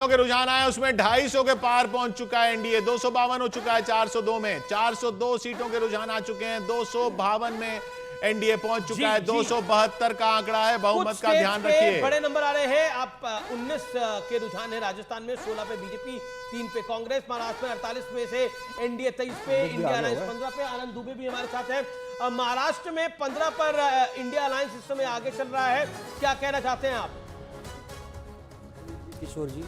के रुझान आए उसमें 250 के पार पहुंच चुका है एनडीए। 252 हो चुका है 402 में। 402 सीटों के रुझान आ चुके हैं। 252 में एनडीए पहुंच चुका है। 272 का आंकड़ा है। बहुमत का ध्यान रखिए। बड़े नंबर आ रहे हैं। आप 19 के रुझान है राजस्थान में, 16 पे बीजेपी, 3 पे कांग्रेस, महाराष्ट्र में 48 में से एनडीए 23 पे, इंडिया अलायंस 15 पे। आनंद दुबे भी हमारे साथ है। महाराष्ट्र में 15 पर इंडिया अलायंस इस समय आगे चल रहा है। क्या कहना चाहते हैं आप किशोर जी?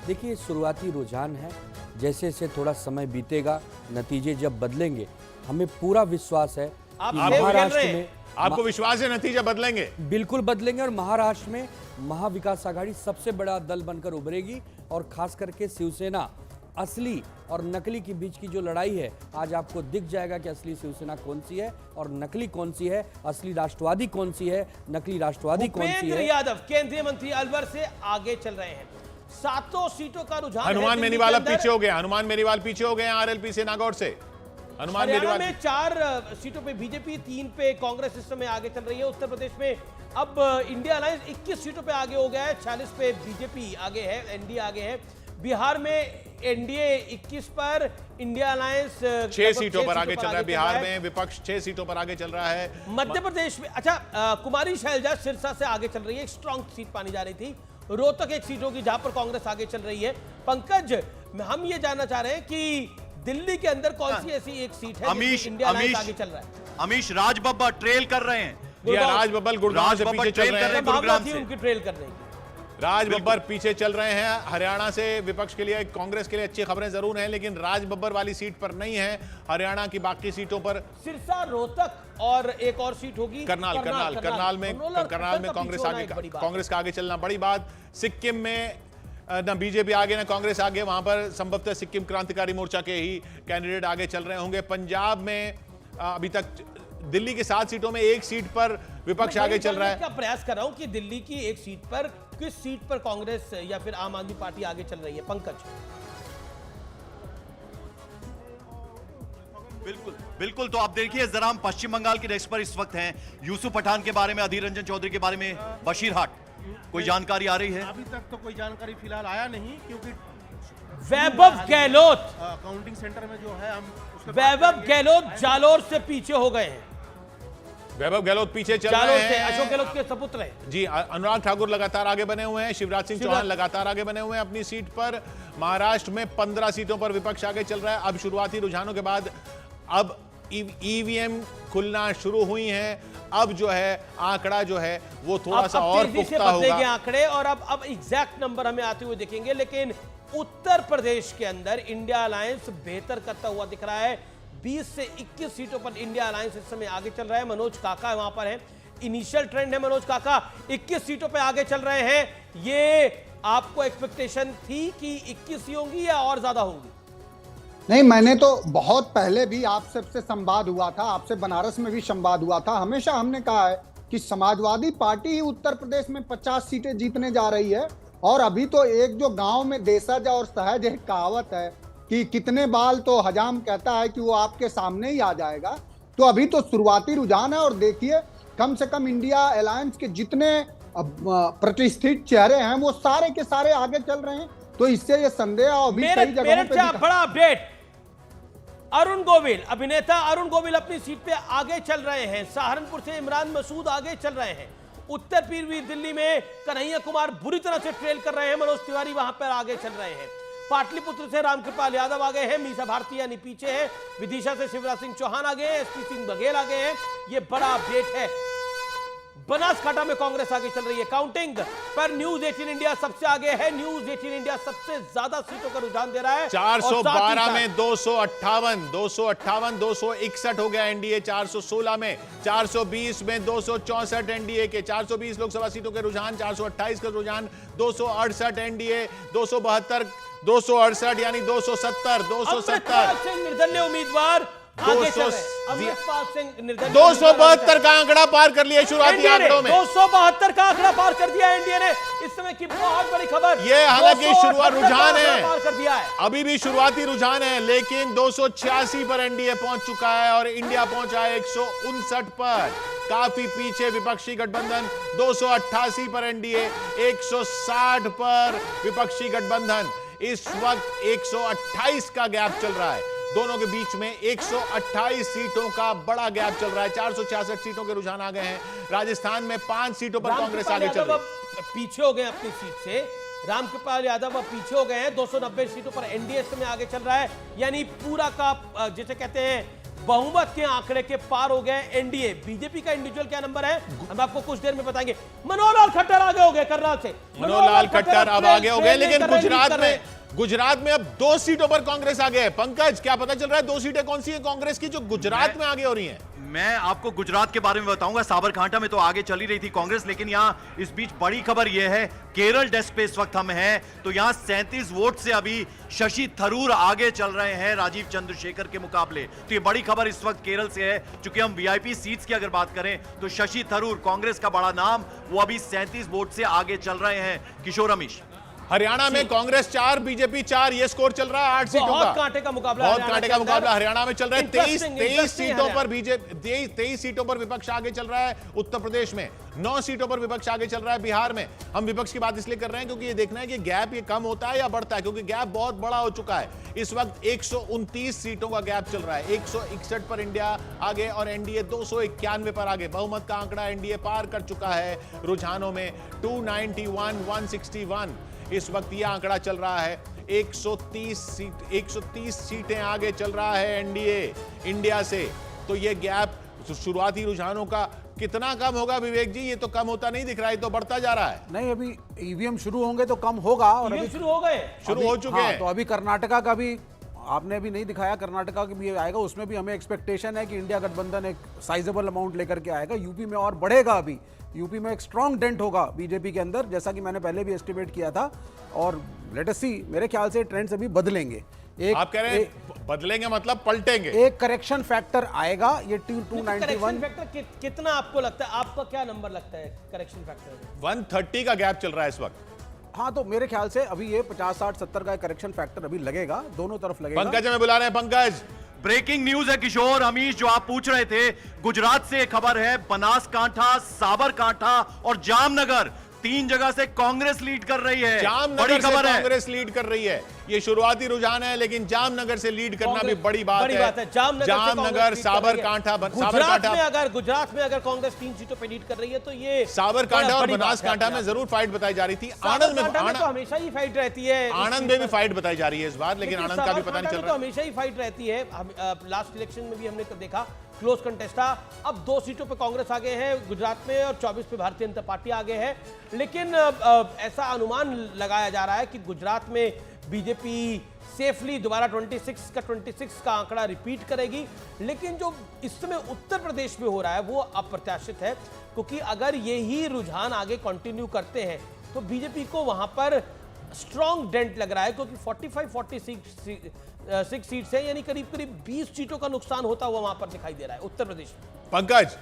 देखिए, शुरुआती रुझान है, जैसे जैसे थोड़ा समय बीतेगा नतीजे जब बदलेंगे, हमें पूरा विश्वास है कि महाराष्ट्र में आपको विश्वास है नतीजे बदलेंगे? बिल्कुल बदलेंगे। और महाराष्ट्र में महाविकास आघाड़ी सबसे बड़ा दल बनकर उभरेगी। और खास करके शिवसेना, असली और नकली के बीच की जो लड़ाई है, आज आपको दिख जाएगा कि असली शिवसेना कौन सी है और नकली कौन सी है, असली राष्ट्रवादी कौन सी है, नकली राष्ट्रवादी कौन सी है। भूपेंद्र यादव केंद्रीय मंत्री अलवर से आगे चल रहे हैं। 7 सीटों का रुझान। हनुमान मेनीवाल पीछे हो गया। हनुमान मेनीवाल पीछे हो गए आरएलपी से नागौर से। हनुमान मेनीवाल में 4 सीटों पे बीजेपी, 3 पे कांग्रेस इस समय आगे चल रही है। उत्तर प्रदेश में अब इंडिया अलायंस 21 सीटों पे आगे हो गया है। 46 पे बीजेपी आगे है, एनडीए आगे है। बिहार में एनडीए 21 पर, इंडिया अलायंस 6 सीटों पर आगे चल रहा है। बिहार में विपक्ष 6 सीटों पर आगे चल रहा है। मध्य प्रदेश में कुमारी शैलजा सिरसा से आगे चल रही है। एक स्ट्रॉन्ग सीट मानी जा रही थी। रोहतक 1 सीट होगी जहां पर कांग्रेस आगे चल रही है। पंकज, हम ये जानना चाह रहे हैं कि दिल्ली के अंदर कौन सी ऐसी एक सीट है जिसमें इंडिया अलायंस आगे चल रहा है? अमीश राज बब्बर ट्रेल कर रहे हैं। राज बब्बर गुड़गांव से पीछे चल रहे हैं। गुरुग्राम से उनकी ट्रेल कर रही है। राज बब्बर पीछे चल रहे हैं। हरियाणा से विपक्ष के लिए, कांग्रेस के लिए अच्छी खबरें जरूर हैं, लेकिन राज बब्बर वाली सीट पर नहीं है। हरियाणा की बाकी सीटों पर सिरसा, रोहतक और एक और सीट होगी करनाल में कांग्रेस का आगे चलना बड़ी बात। सिक्किम में ना बीजेपी आगे ना कांग्रेस आगे, वहां पर संभवतः सिक्किम क्रांतिकारी मोर्चा के ही कैंडिडेट आगे चल रहे होंगे। पंजाब में अभी तक दिल्ली की 7 सीटों में 1 सीट पर विपक्ष आगे चल रहा है। क्या प्रयास कर रहा हूं कि दिल्ली की 1 सीट पर, किस सीट पर कांग्रेस या फिर आम आदमी पार्टी आगे चल रही है? पंकज, बिल्कुल। तो आप देखिए, जरा हम पश्चिम बंगाल की डेस्क पर इस वक्त हैं। यूसुफ पठान के बारे में, अधीर रंजन चौधरी के बारे में, बशीरहाट कोई जानकारी आ रही है? अभी तक तो कोई जानकारी फिलहाल आया नहीं, क्योंकि वैभव गहलोत काउंटिंग सेंटर में जो है, हम वैभव गहलोत जालोर से पीछे हो गए हैं। वैभव गहलोत पीछे चल रहे हैं। अशोक गहलोत के सपुत्र हैं जी। अनुराग ठाकुर लगातार आगे बने हुए हैं। शिवराज सिंह चौहान लगातार आगे बने हुए हैं अपनी सीट पर। महाराष्ट्र में 15 सीटों पर विपक्ष आगे चल रहा है। अब शुरुआती रुझानों के बाद अब ईवीएम खुलना शुरू हुई हैं। अब जो है आंकड़ा जो है वो थोड़ा सा और पुख्ता होगा। आंकड़े और अब एग्जैक्ट नंबर हमें आते हुए दिखेंगे। लेकिन उत्तर प्रदेश के अंदर इंडिया अलायंस बेहतर करता हुआ दिख रहा है। 20 से 21 सीटों पर इंडिया अलायंस इस समय आगे चल रहा है। मनोज काका वहां पर है। इनिशियल ट्रेंड है। मनोज काका 21 सीटों पर आगे चल रहे हैं। ये आपको एक्सपेक्टेशन थी कि 21 ही होंगी या और ज्यादा होंगी? नहीं, मैंने तो बहुत पहले भी आपसे संवाद हुआ था, आपसे बनारस में भी संवाद हुआ था। हमेशा हमने कहा है कि समाजवादी पार्टी ही उत्तर प्रदेश में 50 सीटें जीतने जा रही है। और अभी तो एक जो गांव में देशज और सहज एक कहावत है कि कितने बाल तो हजाम कहता है कि वो आपके सामने ही आ जाएगा। तो अभी तो शुरुआती रुझान है। और देखिए, कम से कम इंडिया अलायंस के जितने प्रतिष्ठित चेहरे हैं वो सारे के सारे आगे चल रहे हैं। तो इससे ये संदेह अभी कई जगहों पे बड़ा अपडेट। अरुण गोविल, अभिनेता अरुण गोविल अपनी सीट पे आगे चल रहे हैं। सहारनपुर से इमरान मसूद आगे चल रहे हैं। उत्तर पूर्वी दिल्ली में कन्हैया कुमार बुरी तरह से ट्रेल कर रहे हैं। मनोज तिवारी वहां पर आगे चल रहे हैं। पाटलिपुत्र से रामकृपाल यादव आगे हैं। मीसा भारती यानी पीछे है। विदिशा से शिवराज सिंह चौहान आगे हैं। एसपी सिंह बघेल आगे हैं। ये बड़ा अपडेट है। बनासकांठा में कांग्रेस आगे चल रही है। काउंटिंग पर न्यूज 18 इंडिया सबसे आगे है। न्यूज 18 इंडिया सबसे ज्यादा सीटों का रुझान दे रहा है। 412 में 258, 261 हो गया एनडीए। 416 में, 420 में 264 एनडीए के। 420 लोकसभा सीटों के रुझान, 428 का रुझान, 268 एनडीए, 272, 268 यानी 270 निर्दलीय उम्मीदवार 272 का आंकड़ा पार कर लिया शुरुआती आंकड़ों में। 272 का आंकड़ा पार कर दिया एनडीए ने। इस समय की बहुत बड़ी खबर। ये हालांकि शुरुआत रुझान है, पार कर दिया है। अभी भी शुरुआती रुझान है, लेकिन 286 पर एनडीए पहुंच चुका है और इंडिया पहुंचा है 159 पर। काफी पीछे विपक्षी गठबंधन 288 पर एनडीए, 160 पर विपक्षी गठबंधन। इस वक्त 128 का गैप चल रहा है दोनों के बीच में। 128 सीटों का बड़ा गैप चल रहा है। 466 सीटों के रुझान आ गए हैं। राजस्थान में 5 सीटों पर कांग्रेस आगे चल रही है। पीछे हो गए अपनी सीट से। रामकृपाल यादव अब पीछे हो गए हैं। 290 सीटों पर एनडीए में आगे चल रहा है, यानी पूरा का जिसे कहते हैं बहुमत के आंकड़े के पार हो गए एनडीए। बीजेपी का इंडिविजुअल क्या नंबर है हम आपको कुछ देर में बताएंगे। मनोहर लाल खट्टर आगे हो गए करनाल से। मनोहर लाल खट्टर अब आगे हो गए, लेकिन गुजरात में अब 2 सीटों पर कांग्रेस आगे है। पंकज, क्या पता चल रहा है 2 सीटें कौन सी है कांग्रेस की जो गुजरात में आगे हो रही हैं? मैं आपको गुजरात के बारे में बताऊंगा। साबरकांठा में तो आगे चली रही थी कांग्रेस, लेकिन यहां इस बीच बड़ी खबर यह है, केरल डेस्क पे इस वक्त हम हैं, तो यहां 37 वोट से अभी शशि थरूर आगे चल रहे हैं राजीव चंद्रशेखर के मुकाबले। तो ये बड़ी खबर इस वक्त केरल से है। चूंकि हम वीआईपी सीट्स की अगर बात करें तो शशि थरूर, कांग्रेस का बड़ा नाम, वो अभी 37 वोट से आगे चल रहे हैं। किशोर रमेश, हरियाणा में कांग्रेस 4, बीजेपी 4, ये स्कोर चल रहा है 8 सीटों का। बहुत कांटे का मुकाबला, बहुत कांटे का मुकाबला हरियाणा में चल रहा है। 23 सीटों पर बीजेपी, 23 सीटों पर विपक्ष आगे चल रहा है। उत्तर प्रदेश में 9 सीटों पर विपक्ष आगे चल रहा है। बिहार में हम विपक्ष की बात इसलिए कर रहे हैं क्योंकि ये देखना है कि गैप ये कम होता है या बढ़ता है, क्योंकि गैप बहुत बड़ा हो चुका है। इस वक्त 129 सीटों का गैप चल रहा है। 161 पर इंडिया आगे और एनडीए 291 पर आगे। बहुमत का आंकड़ा एनडीए पार कर चुका है रुझानों में। 291, 161 इस वक्त यह आंकड़ा चल रहा है। 130 सीटें आगे चल रहा है एनडीए इंडिया से। तो यह गैप शुरुआती रुझानों का कितना कम होगा विवेक जी? ये तो कम होता नहीं दिख रहा है, तो बढ़ता जा रहा है। नहीं, अभी ईवीएम शुरू होंगे तो कम होगा। और अभी शुरू हो गए, शुरू हो चुके हैं। तो अभी कर्नाटका का भी आपने अभी नहीं दिखाया, कर्नाटका की भी आएगा। उसमें भी हमें एक्सपेक्टेशन है कि इंडिया गठबंधन एक साइजेबल अमाउंट लेकर के आएगा। यूपी में और बढ़ेगा। अभी यूपी में एक स्ट्रॉन्ग डेंट होगा बीजेपी के अंदर, जैसा कि मैंने पहले भी एस्टिमेट किया था। और लेट अस सी, मेरे ख्याल से ट्रेंड्स अभी बदलेंगे। आप कह रहे हैं बदलेंगे मतलब पलटेंगे? एक करेक्शन फैक्टर आएगा। ये 291 फैक्टर कितना आपको लगता है? आपका क्या नंबर लगता है करेक्शन फैक्टर? 130 का गैप चल रहा है इस वक्त। हाँ, तो मेरे ख्याल से अभी ये 50, 60, 70 का करेक्शन फैक्टर अभी लगेगा, दोनों तरफ लगेगा। पंकज हमें बुला रहे हैं। पंकज, ब्रेकिंग न्यूज है किशोर, अमीश, जो आप पूछ रहे थे। गुजरात से खबर है, बनासकांठा, साबरकांठा और जामनगर 3 जगह से कांग्रेस लीड कर रही है। जामनगर से कांग्रेस लीड कर रही है। ये शुरुआती रुझान है, लेकिन जामनगर से लीड करना भी बड़ी बात है। जामनगर, साबरकांठा, गुजरात में अगर कांग्रेस 3 सीटों पे लीड कर रही है तो ये साबरकांठा और बनासकांठा में जरूर फाइट बताई जा रही थी। आनंद में तो हमेशा ही फाइट रहती है। आनंद में भी फाइट बताई जा रही है इस बार, लेकिन आनंद का भी पता नहीं चल रहा। तो हमेशा ही फाइट रहती है। लास्ट इलेक्शन में भी हमने देखा क्लोज कंटेस्ट था। अब 2 सीटों पे कांग्रेस आगे है गुजरात में और 24 पे भारतीय जनता पार्टी आगे है। लेकिन ऐसा अनुमान लगाया जा रहा है कि गुजरात में बीजेपी सेफली दोबारा 26 का आंकड़ा रिपीट करेगी। लेकिन जो इस समय उत्तर प्रदेश में हो रहा है वो अप्रत्याशित है, क्योंकि अगर यही रुझान आगे कंटिन्यू करते हैं तो बीजेपी को वहां पर स्ट्रॉन्ग डेंट लग रहा है, क्योंकि 46 सीट्स है, यानी करीब 20 सीटों का नुकसान होता हुआ वहां पर दिखाई दे रहा है उत्तर प्रदेश में। पंकज,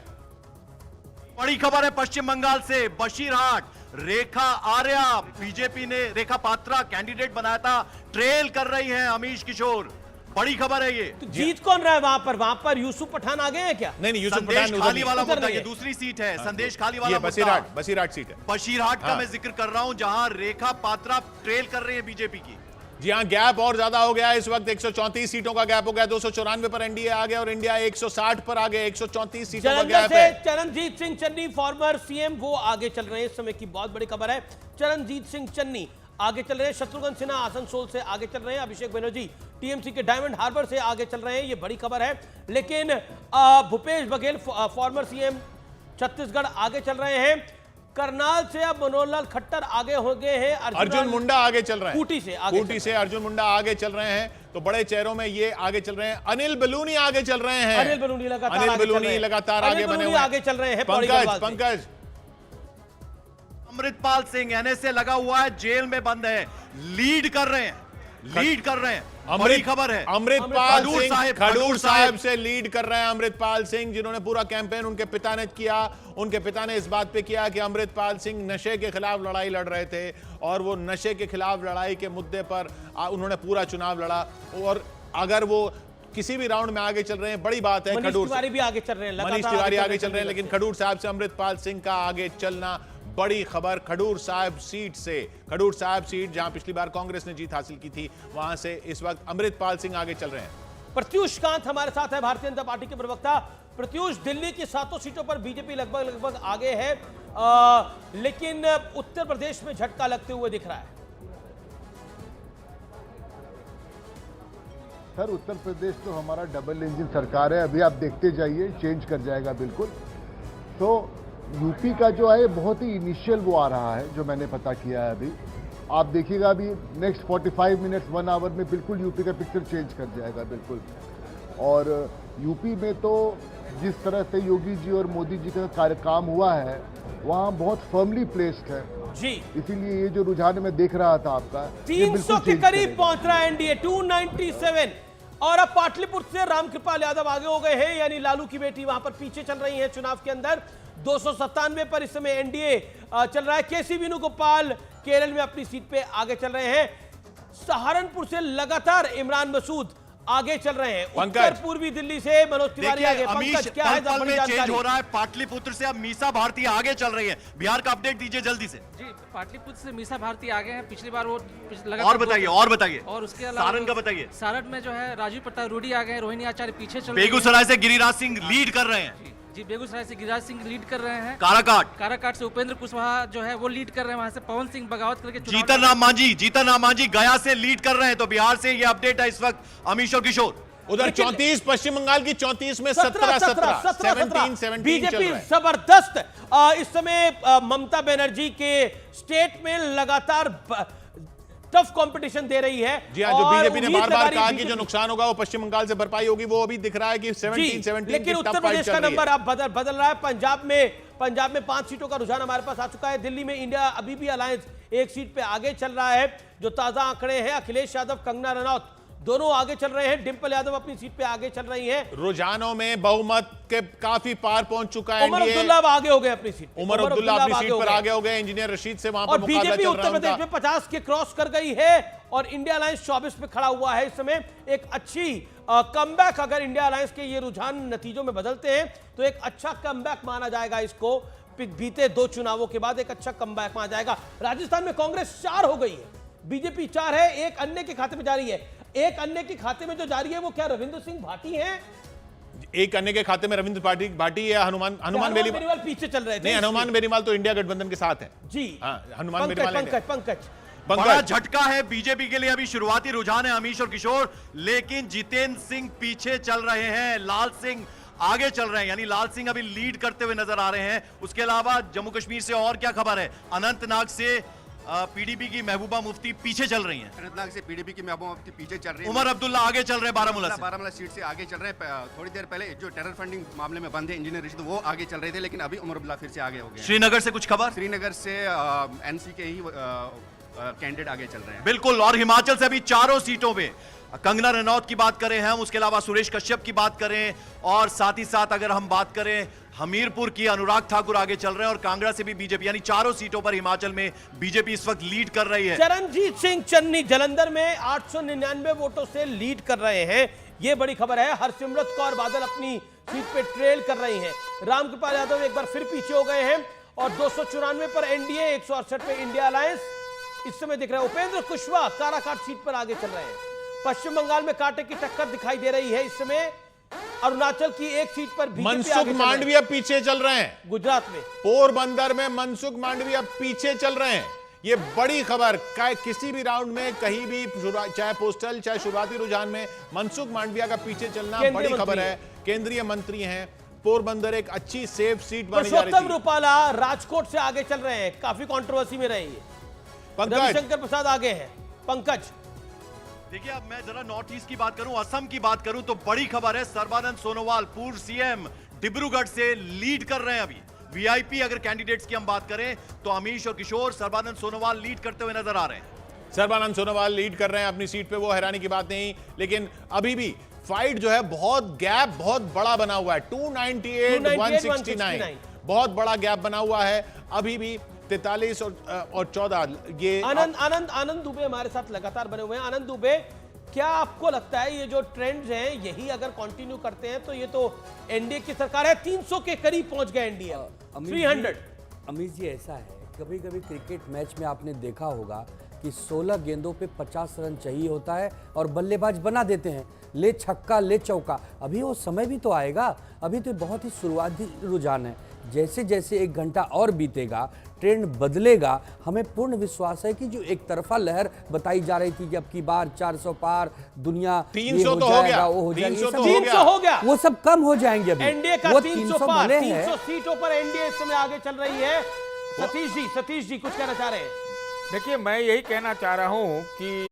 बड़ी खबर है पश्चिम बंगाल से, बशीरहाट, रेखा आर्या, बीजेपी ने रेखा पात्रा कैंडिडेट बनाया था, ट्रेल कर रही हैं अमीश किशोर। बड़ी खबर है ये। तो जीत कौन रहा है वहां पर? वहां पर यूसुफ पठान आ गए हैं क्या? नहीं, यूसुफ संदेश पठान खाली वाला उधर मुद्दा, नहीं ये है। दूसरी सीट है। संदेश खाली वाला मुद्दा बसीरहाट सीट है। बशीरहाट का हाँ। मैं जिक्र कर रहा हूं, जहां रेखा पात्रा ट्रेल कर रही है बीजेपी की। जी हाँ, गैप और ज्यादा हो गया। इस वक्त 134 सीटों का गैप हो गया। 294 पर एनडीए आ गया और इंडिया 160 पर आ गया। 134 सीटों का गैप है। चरणजीत सिंह चन्नी, फॉर्मर सीएम, वो आगे चल रहे हैं। इस समय की बहुत बड़ी खबर है, चरणजीत सिंह चन्नी आगे चल रहे हैं। शत्रुघ्न सिन्हा आसनसोल से आगे चल रहे हैं। अभिषेक बनर्जी टीएमसी के डायमंड हार्बर से आगे चल रहे हैं। ये बड़ी खबर है। लेकिन भूपेश बघेल, फॉर्मर सीएम छत्तीसगढ़, आगे चल रहे हैं। करनाल से अब मनोहर लाल खट्टर आगे हो गए हैं। अर्जुन मुंडा आगे चल रहे हैं। कूटी से अर्जुन मुंडा आगे चल रहे हैं। तो बड़े चेहरों में ये आगे चल रहे हैं। अनिल बलूनी आगे चल रहे हैं। अनिल बलूनी लगातार आगे बने हुए आगे चल रहे हैं। पंकज, अमृतपाल सिंह एनएसए लगा हुआ है, जेल में बंद है, लीड कर रहे हैं। बड़ी खबर है। अमृतपाल सिंह खडूर साहब से लीड कर रहे हैं। अमृतपाल सिंह, जिन्होंने पूरा कैंपेन उनके पिता ने किया। उनके पिता ने इस बात पे किया कि अमृतपाल सिंह नशे के खिलाफ लड़ाई लड़ रहे थे और वो नशे के खिलाफ लड़ाई के मुद्दे पर उन्होंने पूरा चुनाव लड़ा। और अगर वो किसी भी राउंड में आगे चल रहे हैं, बड़ी बात है। मनीष खडूर तिवारी भी आगे चल रहे हैं, मनीष लगातार तिवारी आगे चल चल रहे हैं, लेकिन खडूर साहब से अमृतपाल सिंह का आगे चलना बड़ी खबर। खडूर साहब सीट से, खडूर साहब सीट जहां पिछली बार कांग्रेस ने जीत हासिल की थी, वहां से इस वक्त अमृतपाल सिंह आगे चल रहे हैं। प्रत्युष कांत हमारे साथ है, भारतीय जनता पार्टी के प्रवक्ता। प्रत्युष, दिल्ली की 7 सीटों पर बीजेपी लगभग आगे है, लेकिन उत्तर प्रदेश में झटका लगते हुए दिख रहा है। सर, उत्तर प्रदेश तो हमारा डबल इंजन सरकार है, अभी आप देखते जाइए, चेंज कर जाएगा बिल्कुल। तो यूपी का जो है बहुत ही इनिशियल वो आ रहा है, जो मैंने पता किया है अभी। आप देखिएगा अभी नेक्स्ट 45 मिनट्स 1 आवर में बिल्कुल यूपी का पिक्चर चेंज कर जाएगा बिल्कुल। और यूपी में तो जिस तरह से योगी जी और मोदी जी का काम हुआ है, वहाँ बहुत फर्मली प्लेस्ड है जी, इसीलिए ये जो रुझान मैं देख रहा था आपका, ये 300 बिल्कुल के चेंज करीब करेगा। पहुंच रहा है एनडीए, 297। और अब पाटलिपुत्र से रामकृपाल यादव आगे हो गए हैं, यानी लालू की बेटी वहां पर पीछे चल रही है चुनाव के अंदर। 297 पर इस समय एनडीए चल रहा है। केसी वेणुगोपाल केरल में अपनी सीट पे आगे चल रहे हैं। सहारनपुर से लगातार इमरान मसूद आगे चल रहे हैं। उत्तर पूर्वी दिल्ली से मनोज तिवारी आगे। पंकज, क्या है पल में चेंज जानकारी? हो रहा है। पाटलिपुत्र से अब मीसा भारती आगे चल रही है। बिहार का अपडेट दीजिए जल्दी से। जी, पाटलिपुत्र से मीसा भारती आगे हैं। पिछली बार वो और बताइए और उसके अलावा सारण का बताइए। सारण में जो है राजीव प्रताप रूडी आ गए हैं, रोहिणी आचार्य पीछे चल बेगूसराय से गिरिराज सिंह लीड कर रहे हैं। जी, बेगूसराय से गिरिराज सिंह लीड कर रहे हैं। काराकाट से उपेंद्र कुशवाहा जो है वो लीड कर रहे हैं, वहां से पवन सिंह बगावत करके जीतन राम मांझी गया से लीड कर रहे हैं। तो बिहार से ये अपडेट है इस वक्त अमीश और किशोर। उधर 34 पश्चिम बंगाल की 34 में 17 बीजेपी जबरदस्त इस समय ममता बनर्जी के स्टेट में लगातार टफ कंपटीशन दे रही है। जी हाँ, जो बीजेपी ने बार-बार कहा कि जो नुकसान होगा वो पश्चिम बंगाल से भरपाई होगी, वो अभी दिख रहा है कि 17 लेकिन उत्तर प्रदेश का नंबर अब बदल रहा है। पंजाब में 5 सीटों का रुझान हमारे पास आ चुका है। दिल्ली में इंडिया अभी भी अलायंस 1 सीट पे आगे चल रहा है। जो ताजा आंकड़े हैं, अखिलेश यादव, कंगना रनौत दोनों आगे चल रहे हैं। डिंपल यादव अपनी सीट पे आगे चल रही हैं। रुझानों में बहुमत के काफी पार पहुंच चुका है। उमर अब्दुल्ला आगे हो गए अपनी सीट। उमर अब्दुल्ला अपनी सीट पर आगे हो गए। इंजीनियर रशीद से वहां पर मुकाबला चल रहा है। बीजेपी उत्तर प्रदेश में 50 के क्रॉस कर गई है और इंडिया अलायंस 24 पे खड़ा हुआ है इस समय। एक अच्छी कमबैक, अगर इंडिया अलायंस के ये रुझान नतीजों में बदलते हैं तो एक अच्छा कमबैक माना जाएगा इसको। बीते 2 चुनावों के बाद एक अच्छा कमबैक माना जाएगा। राजस्थान में कांग्रेस 4 हो गई है, बीजेपी 4 है, एक अन्य के खाते में जारी है। एक अन्य के खाते में जो जारी है वो क्या रविंद्र सिंह भाटी हैं? एक अन्य के खाते में रविंद्र भाटी या हनुमान बेनीवाल पीछे चल रहे थे। नहीं, हनुमान बेनीवाल तो इंडिया गठबंधन के साथ है जी। हनुमान बेनीवाल। पंकज बड़ा झटका है बीजेपी के लिए। अभी शुरुआती रुझान है अमीश और किशोर, लेकिन जितेंद्र सिंह पीछे चल रहे हैं, लाल सिंह आगे चल रहे हैं, यानी लाल सिंह अभी लीड करते हुए नजर आ रहे हैं। उसके अलावा जम्मू कश्मीर से और क्या खबर है? अनंतनाग से पीडीपी की महबूबा मुफ्ती पीछे चल रही हैं। अनंतनाग से पीडीपी की महबूबा मुफ्ती पीछे चल रही है। उमर अब्दुल्ला आगे चल रहे हैं बारामूला सीट से आगे चल रहे हैं। थोड़ी देर पहले जो टेरर फंडिंग मामले में बंद है इंजीनियर रशीद, वो आगे चल रहे थे, लेकिन अभी उमर अब्दुल्ला फिर से आगे हो गए। श्रीनगर से कुछ खबर? श्रीनगर से एनसी के ही कैंडिडेट आगे चल रहे हैं। बिल्कुल। और हिमाचल से अभी 4 सीटों पे कंगना रनौत की बात करें हम, उसके अलावा सुरेश कश्यप की बात करें, और साथ ही साथ अगर हम बात करें हमीरपुर की, अनुराग ठाकुर आगे चल रहे हैं, और कांगड़ा से भी बीजेपी, यानी 4 सीटों पर हिमाचल में बीजेपी इस वक्त लीड कर रही है। चरणजीत सिंह चन्नी जालंधर में 899 वोटों से लीड कर रहे हैं, ये बड़ी खबर है। हरसिमरत कौर बादल अपनी सीट पे ट्रेल कर रही हैं। रामकृपाल यादव एक बार फिर पीछे हो गए हैं और 294 पर एनडीए, 168 पे इंडिया अलायंस इस समय दिख रहा है। उपेंद्र कुशवाहा काराकाट सीट पर आगे चल रहे हैं। पश्चिम बंगाल में कांटे की टक्कर दिखाई दे रही है इस समय। अरुणाचल की एक सीट पर मनसुख मांडविया पीछे चल रहे हैं। गुजरात में पोरबंदर में मनसुख मांडविया पीछे चल रहे हैं। ये बड़ी खबर, किसी भी राउंड में कहीं भी, चाहे पोस्टल चाहे शुरुआती रुझान में, मनसुख मांडविया का पीछे चलना बड़ी खबर है। केंद्रीय मंत्री हैं। पोरबंदर एक अच्छी सेफ सीट मानी जा रही थी। रूपाला राजकोट से आगे चल रहे हैं, काफी कंट्रोवर्सी में रही है। रविशंकर प्रसाद आगे हैं। पंकज देखिए, अब मैं जरा नॉर्थ ईस्ट की बात करूं, असम की बात करूं, तो बड़ी खबर है। सर्बानंद सोनोवाल पूर्व सीएम डिब्रूगढ़ से लीड कर रहे हैं। अभी वीआईपी अगर कैंडिडेट्स की हम बात करें तो अमीश और किशोर, सर्बानंद सोनोवाल लीड करते हुए नजर आ रहे हैं। सर्बानंद सोनोवाल लीड कर रहे हैं अपनी सीट पे, वो हैरानी की बात नहीं, लेकिन अभी भी फाइट जो है, बहुत गैप बहुत बड़ा बना हुआ है। 298 169 बहुत बड़ा गैप बना हुआ है अभी भी। 43 और 14 ये आनंद दुबे हमारे साथ लगातार बने हुए हैं। आनंद दुबे क्या आपको लगता है ये जो ट्रेंड्स हैं यही अगर कंटिन्यू करते हैं तो ये तो एनडीए की सरकार है, 300 के करीब पहुंच गए एनडीए, 300। अमित जी ऐसा है, कभी कभी क्रिकेट मैच में आपने देखा होगा कि 16 गेंदों पे 50 रन चाहिए होता है और बल्लेबाज बना देते हैं, ले छक्का ले चौका। अभी वो समय भी तो आएगा, अभी तो बहुत ही शुरुआती रुझान है। जैसे जैसे 1 घंटा और बीतेगा, ट्रेंड बदलेगा। हमें पूर्ण विश्वास है कि जो एक तरफा लहर बताई जा रही थी कि अब की बार 400 पार दुनिया 300 तो हो गया, वो हो जाएगा, 300 तो 300 हो गया, वो सब कम हो जाएंगे। अभी एनडीए का वो 300 पार, बने हैं। 300 सीटों पर एनडीए इस समय आगे चल रही है। सतीश जी कुछ कहना चाह रहे हैं? देखिए, मैं यही कहना चाह रहा हूं कि